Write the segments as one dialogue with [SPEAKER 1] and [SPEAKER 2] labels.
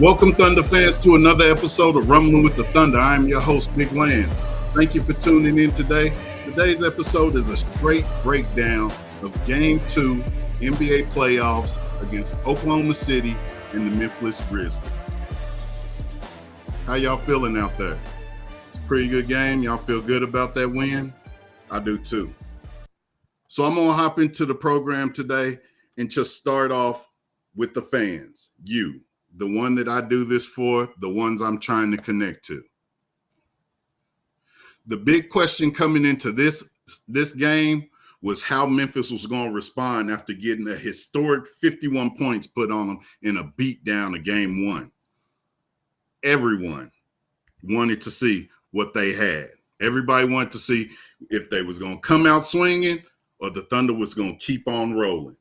[SPEAKER 1] Welcome, Thunder fans, to another episode of Rumblin with the Thunder. I am your host, Big Land. Thank you for tuning in today. Today's episode is a straight breakdown of Game 2 NBA playoffs against Oklahoma City and the Memphis Grizzlies. How y'all feeling out there? It's a pretty good game. Y'all feel good about that win? I do too. So I'm going to hop into the program today and just start off with the fans, you. The one that I do this for, the ones I'm trying to connect to. The big question coming into this game was how Memphis was going to respond after getting a historic 51 points put on them in a beatdown of game one. Everyone wanted to see what they had. Everybody wanted to see if they was going to come out swinging or the Thunder was going to keep on rolling.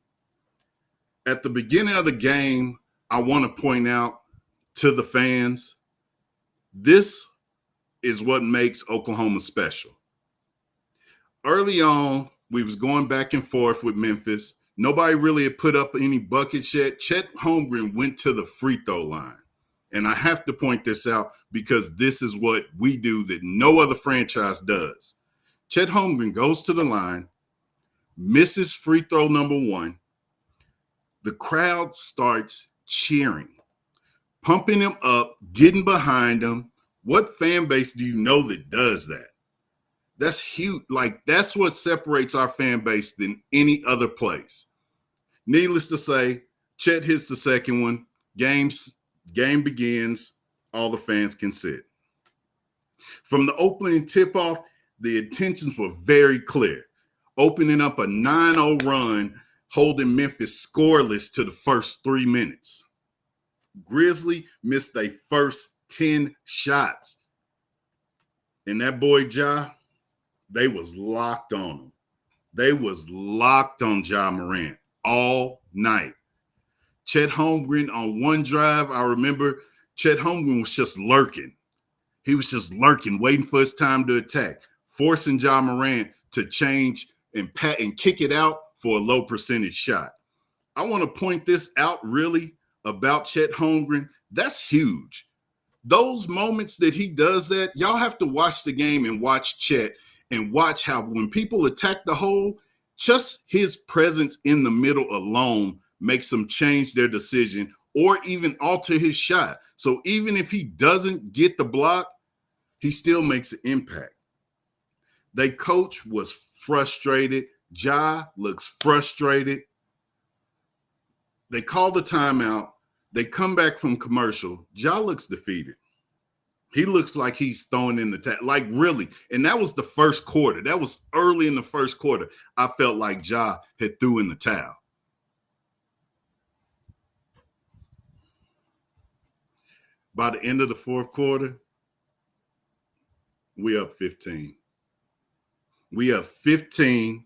[SPEAKER 1] At the beginning of the game, I want to point out to the fans, this is what makes Oklahoma special. Early on, we was going back and forth with Memphis. Nobody really had put up any buckets yet. Chet Holmgren went to the free throw line. And I have to point this out because this is what we do that no other franchise does. Chet Holmgren goes to the line, misses free throw number one. The crowd starts cheering, pumping him up, getting behind him. What fan base do you know that does that? That's huge. Like, that's what separates our fan base than any other place. Needless to say, Chet hits the second one. Game begins. All the fans can sit. From the opening tip-off, the intentions were very clear. Opening up a 9-0 run, holding Memphis scoreless to the first 3 minutes. Grizzly missed their first 10 shots. And that boy Ja, they was locked on him. They was locked on Ja Morant all night. Chet Holmgren on one drive, I remember Chet Holmgren was just lurking. He was just lurking, waiting for his time to attack, forcing Ja Morant to change and kick it out for a low percentage shot. I want to point this out really about Chet Holmgren. That's huge. Those moments that he does that, y'all have to watch the game and watch Chet and watch how when people attack the hole, just his presence in the middle alone makes them change their decision or even alter his shot. So even if he doesn't get the block, he still makes an impact. Their coach was frustrated. Ja looks frustrated. They call the timeout. They come back from commercial. Ja looks defeated. He looks like he's throwing in the towel. Like, really. And that was the first quarter. That was early in the first quarter. I felt like Ja had threw in the towel. By the end of the fourth quarter, we up 15. We up 15,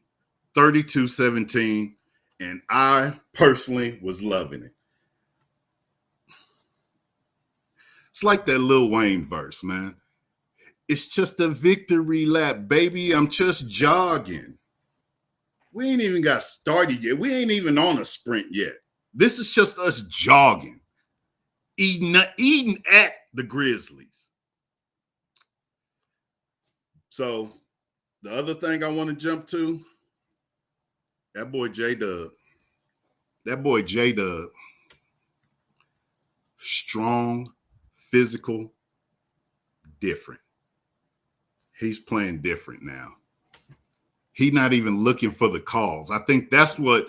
[SPEAKER 1] 32-17, and I personally was loving it. It's like that Lil Wayne verse, man. It's just a victory lap, baby. I'm just jogging. We ain't even got started yet. We ain't even on a sprint yet. This is just us jogging, eating at the Grizzlies. So the other thing I want to jump to, that boy JDub. Strong, physical, different. He's playing different now. He's not even looking for the calls. I think that's what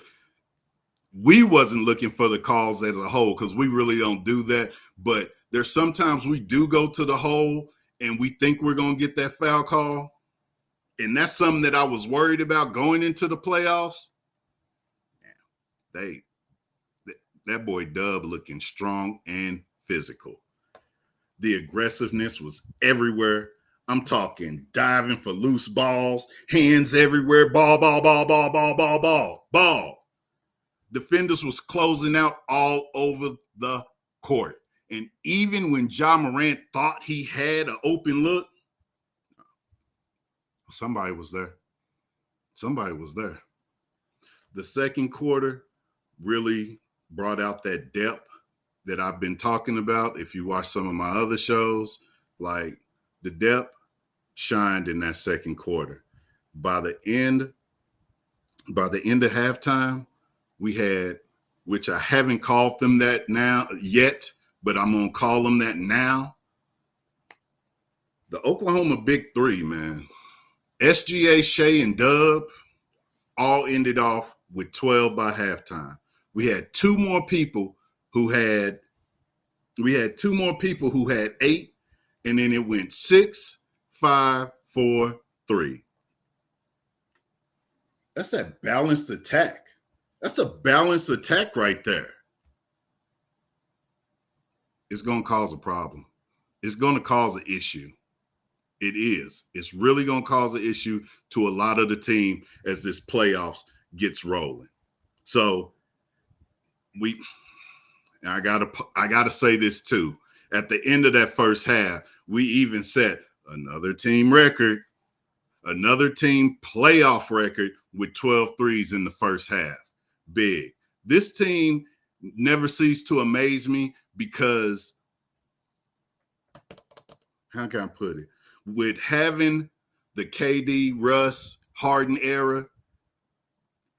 [SPEAKER 1] we wasn't looking for, the calls as a whole, because we really don't do that. But there's sometimes we do go to the hole and we think we're going to get that foul call. And that's something that I was worried about going into the playoffs. That boy Dub looking strong and physical. The aggressiveness was everywhere. I'm talking diving for loose balls, hands everywhere, ball. Defenders was closing out all over the court. And even when Ja Morant thought he had an open look, somebody was there. The second quarter really brought out that depth that I've been talking about, if you watch some of my other shows, like the depth shined in that second quarter. By the end of halftime, we had, which I haven't called them that now yet, but I'm gonna call them that now. The Oklahoma Big Three, man. SGA, Shea, and Dub all ended off with 12 by halftime. We had two more people who had 8, and then it went 6, 5, 4, 3. That's that balanced attack. That's a balanced attack right there. It's going to cause a problem. It's going to cause an issue. It is. It's really going to cause an issue to a lot of the team as this playoffs gets rolling. So I gotta say this too. At the end of that first half, we even set another team playoff record with 12 threes in the first half. Big. This team never ceased to amaze me because, how can I put it? With having the KD-Russ-Harden era,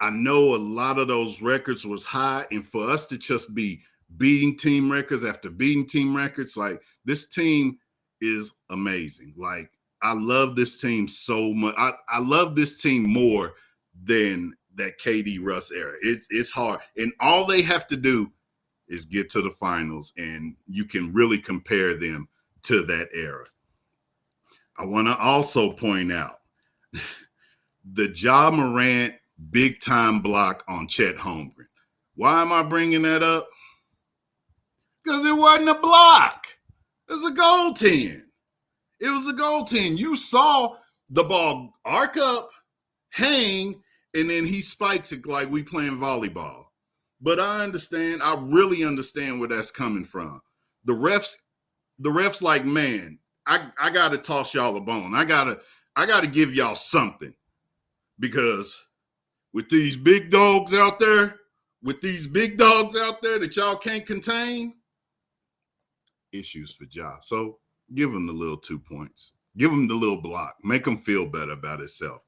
[SPEAKER 1] I know a lot of those records was high, and for us to just be beating team records after beating team records, like, this team is amazing. Like, I love this team so much. I love this team more than that KD-Russ era. It's hard, and all they have to do is get to the finals, and you can really compare them to that era. I want to also point out the Ja Morant big time block on Chet Holmgren. Why am I bringing that up? Because it wasn't a block. It was a goaltend. It was a goaltend. You saw the ball arc up, hang, and then he spikes it like we playing volleyball. But I understand. I really understand where that's coming from. The refs like, man, I gotta toss y'all a bone. I gotta give y'all something, because with these big dogs out there, that y'all can't contain, issues for Ja. So give him the little 2 points. Give him the little block. Make him feel better about himself.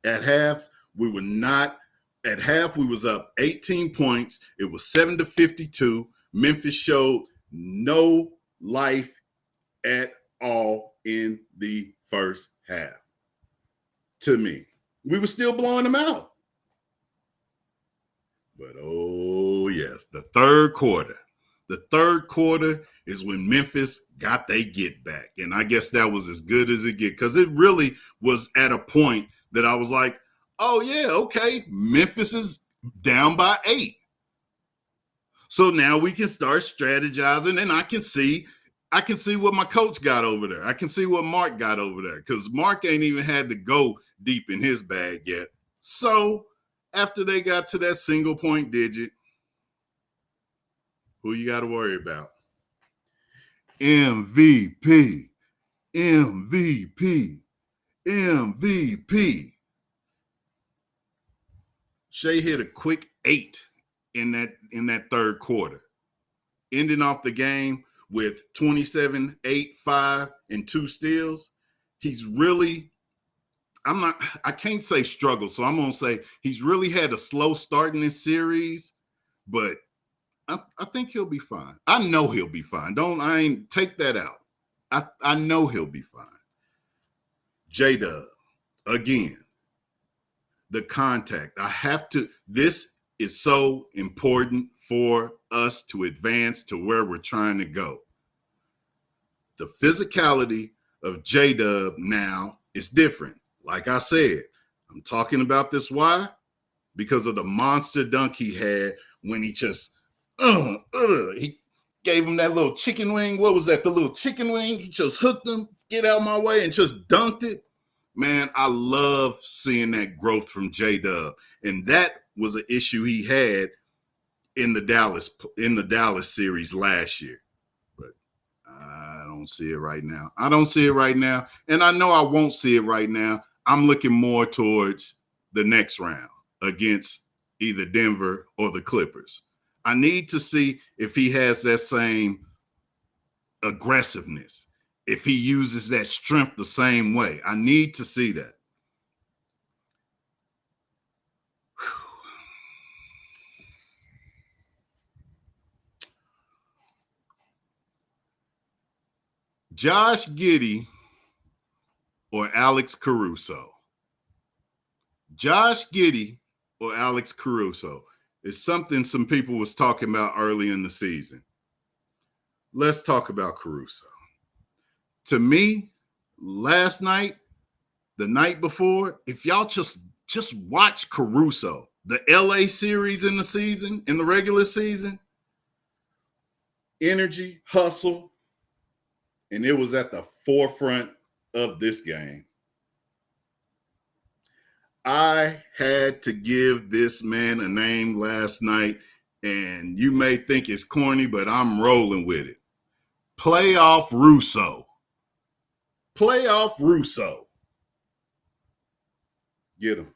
[SPEAKER 1] At half, we was up 18 points. It was 7-52. Memphis showed no life at all in the first half. To me, we were still blowing them out. But oh yes, the third quarter is when Memphis got their get back. And I guess that was as good as it get, because it really was at a point that I was like, oh yeah, okay, Memphis is down by 8. So now we can start strategizing, and I can see what my coach got over there. I can see what Mark got over there, because Mark ain't even had to go deep in his bag yet. So after they got to that single point digit, who you got to worry about? MVP. Shea hit a quick 8 in that third quarter, ending off the game with 27, 8, 5, and 2 steals. He's really, I can't say struggle, so I'm going to say he's really had a slow start in this series, but I think he'll be fine. I know he'll be fine. I ain't take that out. I know he'll be fine. JDub, again, the contact. This is so important for us to advance to where we're trying to go. The physicality of JDub now is different. Like I said, I'm talking about this. Why? Because of the monster dunk he had when he just, he gave him that little chicken wing. What was that? The little chicken wing? He just hooked him, get out of my way, and just dunked it. Man, I love seeing that growth from JDub. And that was an issue he had in the Dallas series last year. But I don't see it right now. And I know I won't see it right now. I'm looking more towards the next round against either Denver or the Clippers. I need to see if he has that same aggressiveness, if he uses that strength the same way. I need to see that. Josh Giddey or Alex Caruso? Josh Giddey or Alex Caruso is something some people was talking about early in the season. Let's talk about Caruso. To me, last night, the night before, if y'all just watch Caruso, the LA series in the season, in the regular season, energy, hustle, and it was at the forefront of this game. I had to give this man a name last night, and you may think it's corny, but I'm rolling with it. Playoff Russo. Playoff Russo. Get him.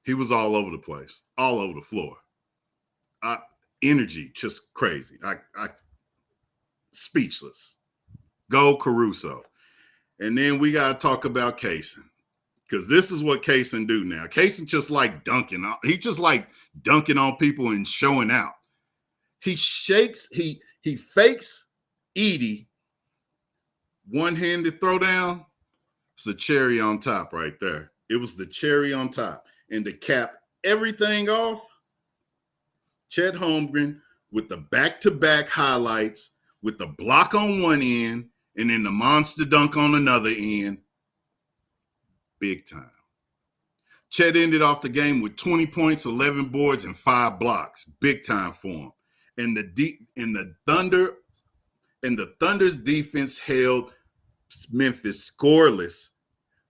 [SPEAKER 1] He was all over the place, all over the floor. Energy, just crazy. I speechless. Go Caruso. And then we got to talk about Kase. Because this is what Kase do now. Kase just like dunking. He just like dunking on people and showing out. He shakes, he fakes Edie. One-handed throwdown. It's the cherry on top right there. It was the cherry on top. And to cap everything off, Chet Holmgren with the back-to-back highlights, with the block on one end, and then the monster dunk on another end. Big time. Chet ended off the game with 20 points, 11 boards, and 5 blocks. Big time for him. And the Thunder's defense held Memphis scoreless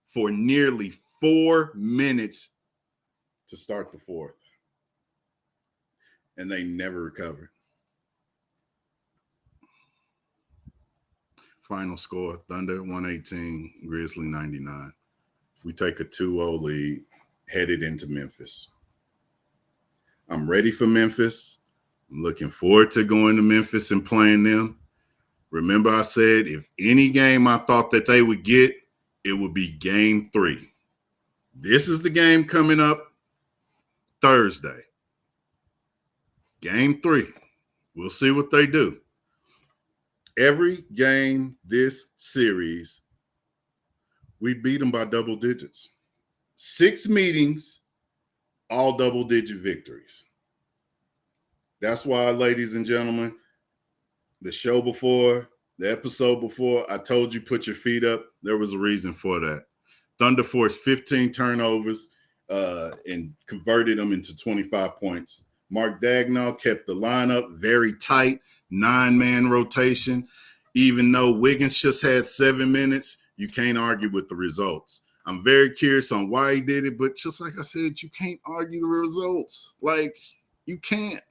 [SPEAKER 1] for nearly 4 minutes to start the fourth. And they never recovered. Final score, Thunder 118, Grizzly 99. We take a 2-0 lead, headed into Memphis. I'm ready for Memphis. I'm looking forward to going to Memphis and playing them. Remember I said if any game I thought that they would get, it would be game 3. This is the game coming up Thursday. Game 3. We'll see what they do. Every game this series, we beat them by double digits. 6 meetings, all double-digit victories. That's why, ladies and gentlemen, the show before, the episode before, I told you put your feet up. There was a reason for that. Thunder forced 15 turnovers and converted them into 25 points. Mark Daigneault kept the lineup very tight, 9-man rotation. Even though Wiggins just had 7 minutes, you can't argue with the results. I'm very curious on why he did it, but just like I said, you can't argue the results. Like, you can't.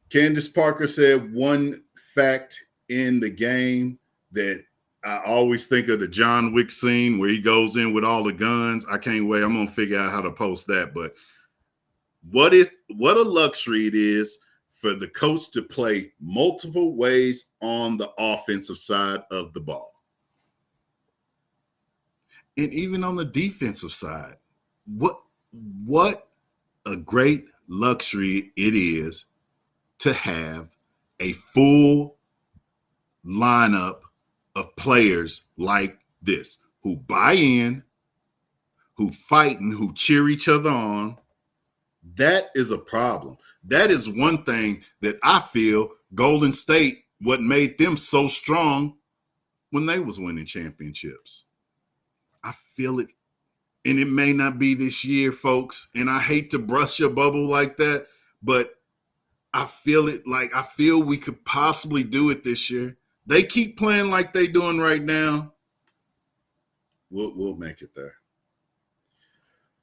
[SPEAKER 1] Candace Parker said one fact in the game that I always think of the John Wick scene where he goes in with all the guns. I can't wait. I'm going to figure out how to post that. But what a luxury it is for the coach to play multiple ways on the offensive side of the ball. And even on the defensive side, what a great luxury it is to have a full lineup of players like this who buy in, who fight, and who cheer each other on. That is a problem. That is one thing that I feel Golden State, what made them so strong when they was winning championships. I feel it. And it may not be this year, folks. And I hate to brush your bubble like that, but I feel it. Like, I feel we could possibly do it this year. They keep playing like they doing right now. We'll make it there.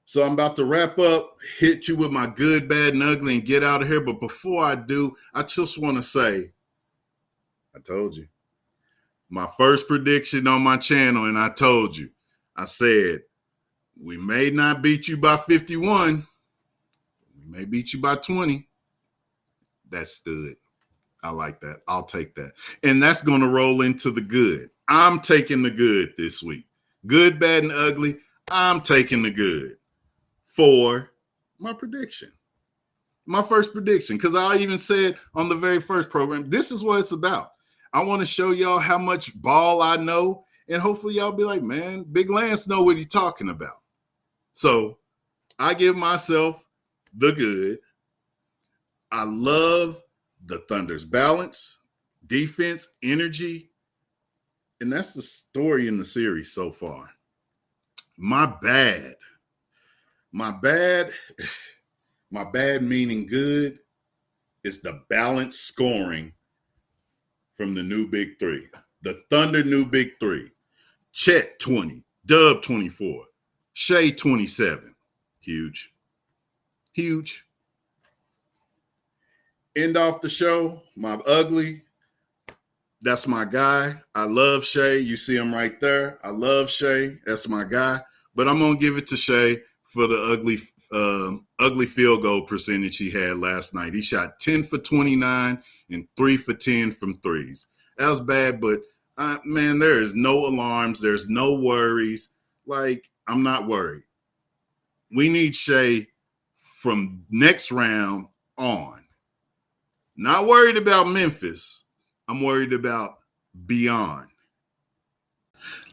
[SPEAKER 1] So I'm about to wrap up, hit you with my good, bad, and ugly, and get out of here. But before I do, I just want to say, I told you. My first prediction on my channel, and I told you. I said, we may not beat you by 51. We We may beat you by 20. That's good. I like that. I'll take that. And that's going to roll into the good. I'm taking the good this week. Good, bad, and ugly. I'm taking the good for my prediction. My first prediction, because I even said on the very first program, this is what it's about. I want to show y'all how much ball I know, and hopefully y'all be like, man, Big Lance know what he's talking about. So I give myself the good. I love the Thunder's balance, defense, energy, and that's the story in the series so far. My bad meaning good, is the balanced scoring from the new big three. The Thunder new big three. Chet 20, Dub 24, Shea 27. Huge. End off the show, my ugly. That's my guy. I love Shea. You see him right there. I love Shea. That's my guy. But I'm going to give it to Shea for the ugly field goal percentage he had last night. He shot 10 for 29 and 3 for 10 from threes. That was bad, but, man, there is no alarms. There's no worries. Like, I'm not worried. We need Shea from next round on. Not worried about Memphis. I'm worried about beyond.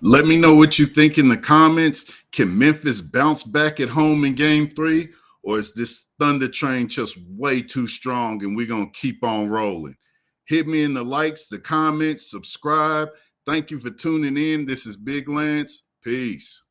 [SPEAKER 1] Let me know what you think in the comments. Can Memphis bounce back at home in game 3? Or is this Thunder train just way too strong and we're going to keep on rolling? Hit me in the likes, the comments, subscribe. Thank you for tuning in. This is Big Lance. Peace.